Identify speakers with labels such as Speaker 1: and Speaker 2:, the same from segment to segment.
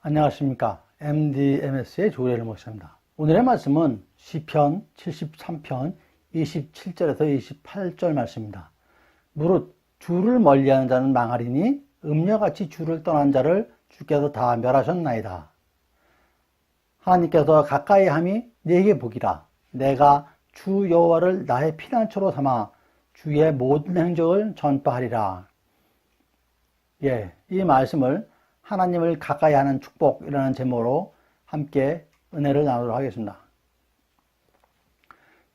Speaker 1: 안녕하십니까. MDMS의 조례를 모십니다. 오늘의 말씀은 시편 73편 27절에서 28절 말씀입니다. 무릇 주를 멀리하는 자는 망하리니 음녀같이 주를 떠난 자를 주께서 다 멸하셨나이다. 하나님께서 가까이 함이 내게 복이라. 내가 주 여호와를 나의 피난처로 삼아 주의 모든 행적을 전파하리라. 이 말씀을 하나님을 가까이 하는 축복이라는 제목으로 함께 은혜를 나누도록 하겠습니다.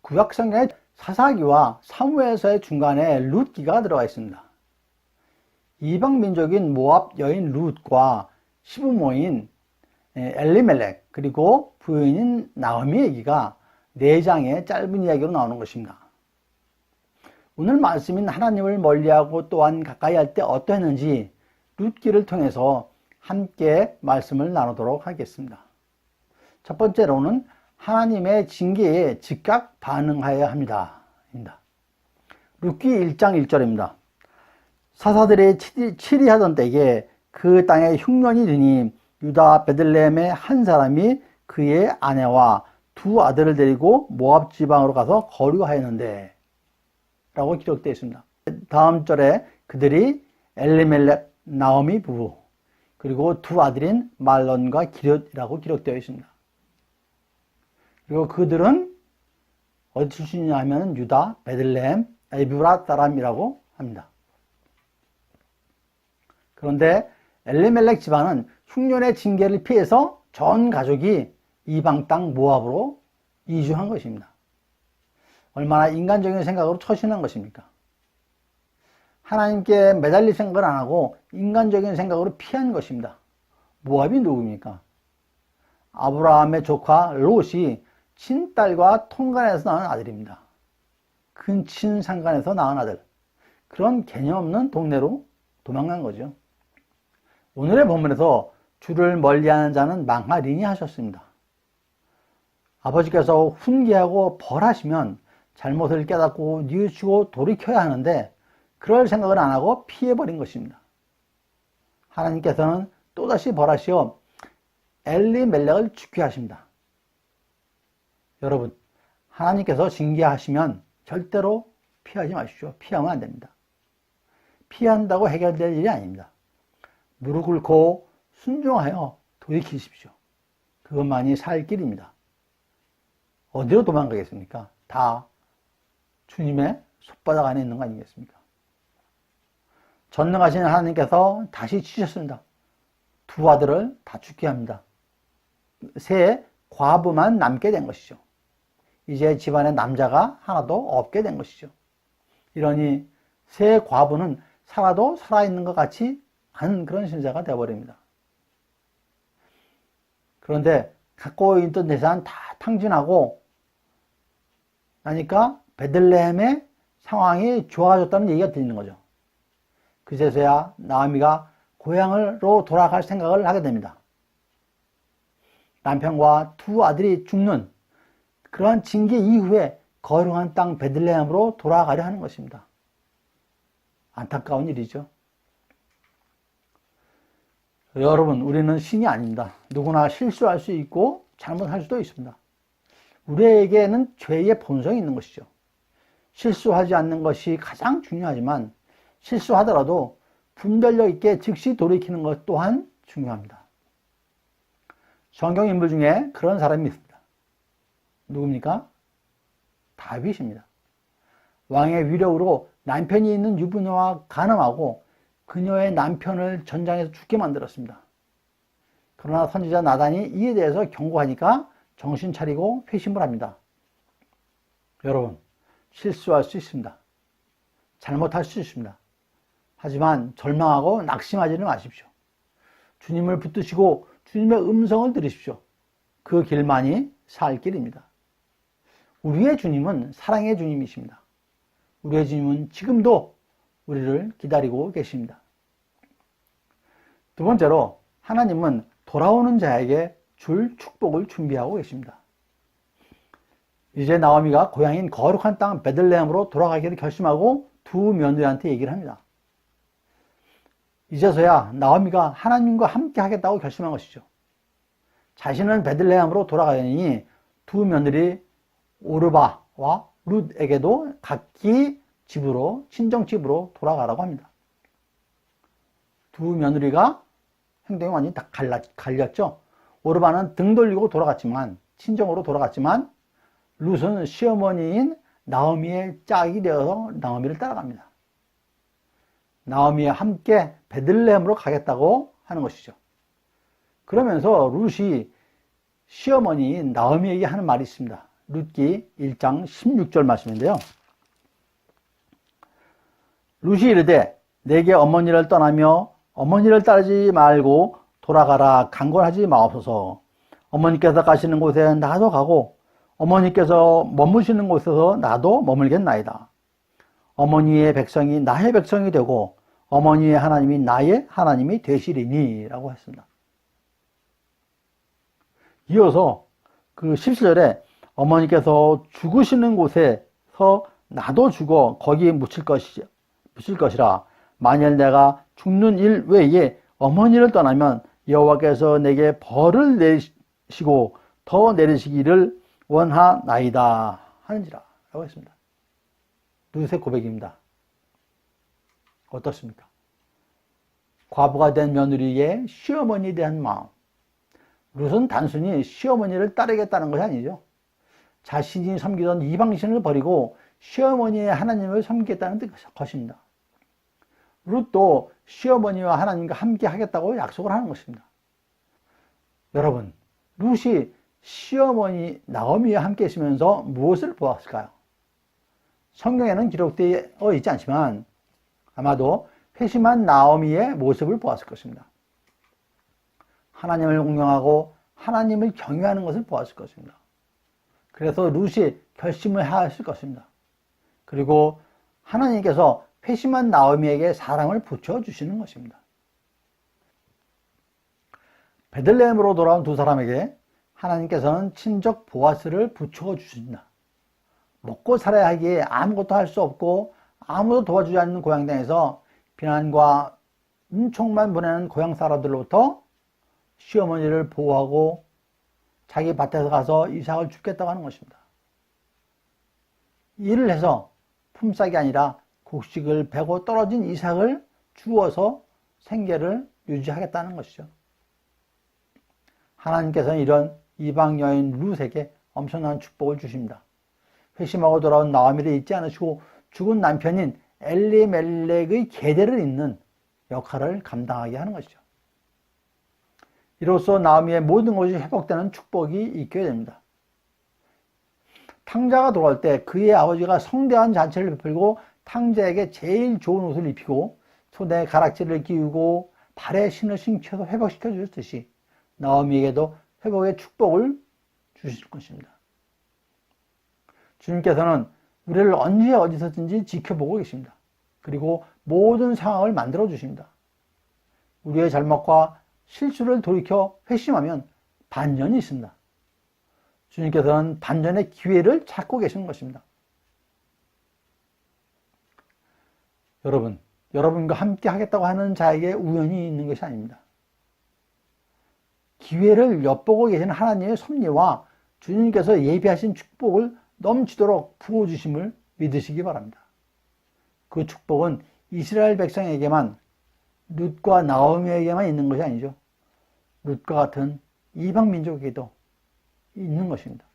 Speaker 1: 구약성경에 사사기와 사무엘서의 중간에 룻기가 들어가 있습니다. 이방민족인 모압 여인 룻과 시부모인 엘리멜렉 그리고 부인인 나오미 얘기가 4장의 짧은 이야기로 나오는 것입니다. 오늘 말씀인 하나님을 멀리하고 또한 가까이 할 때 어떠했는지 룻기를 통해서 함께 말씀을 나누도록 하겠습니다. 첫 번째로는 하나님의 징계에 즉각 반응하여야 합니다. 룻기 1장 1절입니다. 사사들이 치리하던 때에 그 땅에 흉년이 드니 유다 베들레헴의 한 사람이 그의 아내와 2 아들을 데리고 모압 지방으로 가서 거류하였는데 라고 기록되어 있습니다. 다음 절에 그들이 엘리멜렉, 나오미 부부 그리고 2 아들인 말론과 기럇이라고 기록되어 있습니다. 그리고 그들은 어디 출신이냐 하면 유다, 베들레헴, 에브라 사람이라고 합니다. 그런데 엘리멜렉 집안은 흉년의 징계를 피해서 전 가족이 이방 땅 모압으로 이주한 것입니다. 얼마나 인간적인 생각으로 처신한 것입니까? 하나님께 매달릴 생각을 안 하고 인간적인 생각으로 피한 것입니다. 모압이 누굽니까? 아브라함의 조카 롯이 친딸과 통간에서 낳은 아들입니다. 근친 상간에서 낳은 아들. 그런 개념 없는 동네로 도망간 거죠. 오늘의 본문에서 주를 멀리하는 자는 망하리니 하셨습니다. 아버지께서 훈계하고 벌하시면 잘못을 깨닫고 뉘우치고 돌이켜야 하는데 그럴 생각을 안 하고 피해버린 것입니다. 하나님께서는 또다시 벌하시어 엘리멜렉을 죽게 하십니다. 여러분, 하나님께서 징계하시면 절대로 피하지 마십시오. 피하면 안 됩니다. 피한다고 해결될 일이 아닙니다. 무릎 꿇고 순종하여 돌이키십시오. 그것만이 살 길입니다. 어디로 도망가겠습니까? 다 주님의 손바닥 안에 있는 거 아니겠습니까? 전능하신 하나님께서 다시 치셨습니다. 2 아들을 다 죽게 합니다. 3 과부만 남게 된 것이죠. 이제 집안에 남자가 하나도 없게 된 것이죠. 이러니 3 과부는 살아도 살아있는 것 같이 하는 그런 신세가 되어버립니다. 그런데 갖고 있던 재산 다 탕진하고 나니까 베들레헴의 상황이 좋아졌다는 얘기가 들리는 거죠. 그제서야 나오미가 고향으로 돌아갈 생각을 하게 됩니다. 남편과 2 아들이 죽는 그러한 징계 이후에 거룩한 땅 베들레헴으로 돌아가려 하는 것입니다. 안타까운 일이죠. 여러분, 우리는 신이 아닙니다. 누구나 실수할 수 있고 잘못할 수도 있습니다. 우리에게는 죄의 본성이 있는 것이죠. 실수하지 않는 것이 가장 중요하지만 실수하더라도 분별력 있게 즉시 돌이키는 것 또한 중요합니다. 성경 인물 중에 그런 사람이 있습니다. 누굽니까? 다윗입니다. 왕의 위력으로 남편이 있는 유부녀와 간음하고 그녀의 남편을 전장에서 죽게 만들었습니다. 그러나 선지자 나단이 이에 대해서 경고하니까 정신 차리고 회심을 합니다. 여러분, 실수할 수 있습니다. 잘못할 수 있습니다. 하지만 절망하고 낙심하지는 마십시오. 주님을 붙드시고 주님의 음성을 들으십시오. 그 길만이 살 길입니다. 우리의 주님은 사랑의 주님이십니다. 우리의 주님은 지금도 우리를 기다리고 계십니다. 2 번째로 하나님은 돌아오는 자에게 줄 축복을 준비하고 계십니다. 이제 나오미가 고향인 거룩한 땅 베들레헴으로 돌아가기를 결심하고 2 며느리한테 얘기를 합니다. 이제서야 나오미가 하나님과 함께 하겠다고 결심한 것이죠. 자신은 베들레헴으로 돌아가니 두 며느리 오르바와 룻에게도 각기 집으로, 친정집으로 돌아가라고 합니다. 두 며느리가 행동이 완전히 다 갈렸죠. 오르바는 등 돌리고 돌아갔지만, 친정으로 돌아갔지만, 룻은 시어머니인 나오미의 짝이 되어서 나오미를 따라갑니다. 나오미와 함께 베들레헴으로 가겠다고 하는 것이죠. 그러면서 룻이 시어머니인 나오미에게 하는 말이 있습니다. 룻기 1장 16절 말씀인데요. 룻이 이르되 내게 어머니를 떠나며 어머니를 따르지 말고 돌아가라 강권하지 마옵소서. 어머니께서 가시는 곳에 나도 가고 어머니께서 머무시는 곳에서 나도 머물겠나이다. 어머니의 백성이 나의 백성이 되고 어머니의 하나님이 나의 하나님이 되시리니 라고 했습니다. 이어서 그 17절에 어머니께서 죽으시는 곳에서 나도 죽어 거기 묻힐 것이라. 만일 내가 죽는 일 외에 어머니를 떠나면 여호와께서 내게 벌을 내시고 더 내리시기를 원하나이다 하는지라 라고 했습니다. 룻의 고백입니다. 어떻습니까? 과부가 된 며느리의 시어머니에 대한 마음. 룻은 단순히 시어머니를 따르겠다는 것이 아니죠. 자신이 섬기던 이방신을 버리고 시어머니의 하나님을 섬기겠다는 것입니다. 룻도 시어머니와 하나님과 함께 하겠다고 약속을 하는 것입니다. 여러분, 룻이 시어머니 나오미와 함께 있으면서 무엇을 보았을까요? 성경에는 기록되어 있지 않지만 아마도 회심한 나오미의 모습을 보았을 것입니다. 하나님을 공경하고 하나님을 경외하는 것을 보았을 것입니다. 그래서 룻이 결심을 하였을 것입니다. 그리고 하나님께서 회심한 나오미에게 사랑을 붙여주시는 것입니다. 베들레헴으로 돌아온 두 사람에게 하나님께서는 친족 보아스를 붙여주신다. 먹고 살아야 하기에 아무것도 할 수 없고 아무도 도와주지 않는 고향 땅에서 비난과 은총만 보내는 고향 사람들로부터 시어머니를 보호하고 자기 밭에서 가서 이삭을 줍겠다고 하는 것입니다. 일을 해서 품삯이 아니라 곡식을 베고 떨어진 이삭을 주어서 생계를 유지하겠다는 것이죠. 하나님께서는 이런 이방 여인 룻에게 엄청난 축복을 주십니다. 회심하고 돌아온 나오미를 잊지 않으시고 죽은 남편인 엘리멜렉의 계대를 잇는 역할을 감당하게 하는 것이죠. 이로써 나오미의 모든 것이 회복되는 축복이 있게 됩니다. 탕자가 돌아올 때 그의 아버지가 성대한 잔치를 베풀고 탕자에게 제일 좋은 옷을 입히고 손에 가락지를 끼우고 발에 신을 신겨서 회복시켜 주셨듯이 나오미에게도 회복의 축복을 주실 것입니다. 주님께서는 우리를 언제 어디서든지 지켜보고 계십니다. 그리고 모든 상황을 만들어 주십니다. 우리의 잘못과 실수를 돌이켜 회심하면 반전이 있습니다. 주님께서는 반전의 기회를 찾고 계시는 것입니다. 여러분과 함께 하겠다고 하는 자에게 우연이 있는 것이 아닙니다. 기회를 엿보고 계시는 하나님의 섭리와 주님께서 예비하신 축복을 넘치도록 부어주심을 믿으시기 바랍니다. 그 축복은 이스라엘 백성에게만, 룻과 나오미에게만 있는 것이 아니죠. 룻과 같은 이방 민족에게도 있는 것입니다.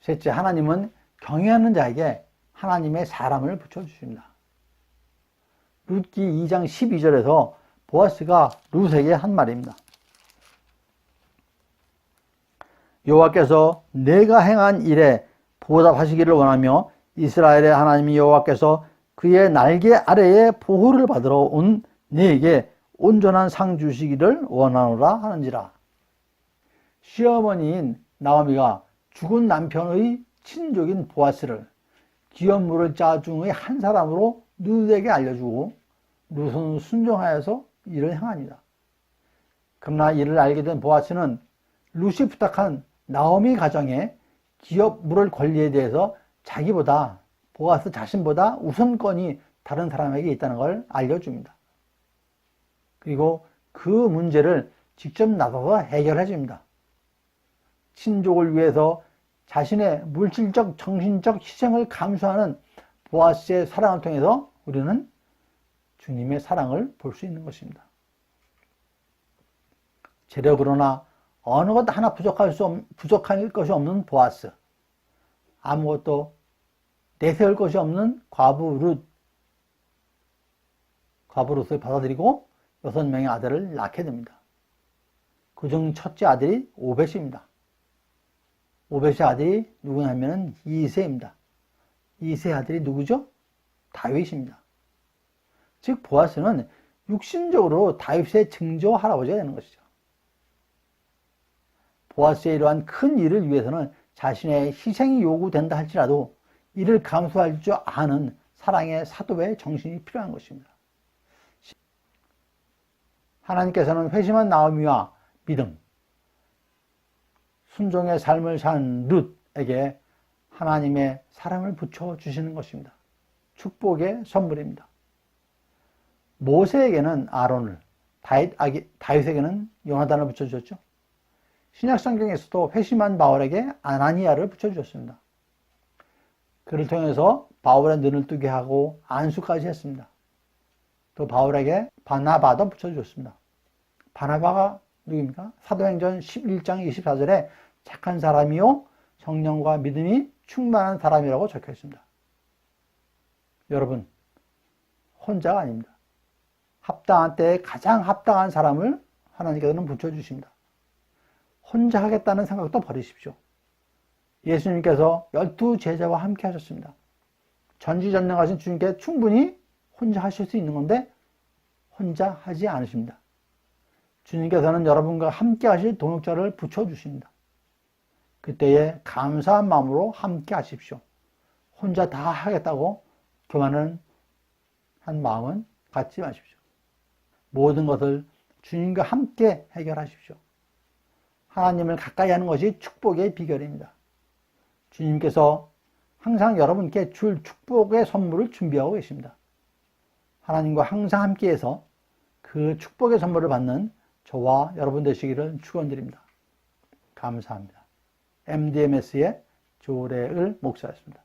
Speaker 1: 셋째, 하나님은 경외하는 자에게 하나님의 사랑을 붙여주십니다. 룻기 2장 12절에서 보아스가 룻에게 한 말입니다. 여호와께서 내가 행한 일에 보답하시기를 원하며 이스라엘의 하나님 여호와께서 그의 날개 아래에 보호를 받으러 온 네에게 온전한 상 주시기를 원하노라 하는지라. 시어머니인 나오미가 죽은 남편의 친족인 보아스를 기업 물을 자 중의 한 사람으로 룻에게 알려주고 룻은 순종하여서 이를 행합니다. 그러나 이를 알게 된 보아스는 룻이 부탁한 나오미 가정의 기업 물을 권리에 대해서 자기보다, 보아스 자신보다 우선권이 다른 사람에게 있다는 걸 알려줍니다. 그리고 그 문제를 직접 나서서 해결해 줍니다. 친족을 위해서 자신의 물질적, 정신적 희생을 감수하는 보아스의 사랑을 통해서 우리는 주님의 사랑을 볼 수 있는 것입니다. 재력으로나 어느 것 하나 부족할 것이 없는 보아스, 아무것도 내세울 것이 없는 과부 룻을 받아들이고 6명의 아들을 낳게 됩니다. 그중 첫째 아들이 오벳입니다. 오벳의 아들이 누구냐면 이새입니다. 이새의 아들이 누구죠? 다윗입니다. 즉 보아스는 육신적으로 다윗의 증조 할아버지가 되는 것이죠. 보아스의 이러한 큰 일을 위해서는 자신의 희생이 요구된다 할지라도 이를 감수할 줄 아는 사랑의 사도의 정신이 필요한 것입니다. 하나님께서는 회심한 나오미와 믿음, 순종의 삶을 산 룻에게 하나님의 사랑을 붙여주시는 것입니다. 축복의 선물입니다. 모세에게는 아론을, 다윗에게는 요나단을 붙여주셨죠. 신약성경에서도 회심한 바울에게 아나니아를 붙여주셨습니다. 그를 통해서 바울의 눈을 뜨게 하고 안수까지 했습니다. 또 바울에게 바나바도 붙여주셨습니다. 바나바가 누구입니까? 사도행전 11장 24절에 착한 사람이요 성령과 믿음이 충만한 사람이라고 적혀 있습니다. 여러분, 혼자가 아닙니다. 합당한 때에 가장 합당한 사람을 하나님께서는 붙여주십니다. 혼자 하겠다는 생각도 버리십시오. 예수님께서 12 제자와 함께 하셨습니다. 전지전능하신 주님께 충분히 혼자 하실 수 있는 건데 혼자 하지 않으십니다. 주님께서는 여러분과 함께 하실 동역자를 붙여주십니다. 그때에 감사한 마음으로 함께 하십시오. 혼자 다 하겠다고 교만한 마음은 갖지 마십시오. 모든 것을 주님과 함께 해결하십시오. 하나님을 가까이 하는 것이 축복의 비결입니다. 주님께서 항상 여러분께 줄 축복의 선물을 준비하고 계십니다. 하나님과 항상 함께해서 그 축복의 선물을 받는 저와 여러분 되시기를 축원드립니다. 감사합니다. MDMS의 조래을 목사였습니다.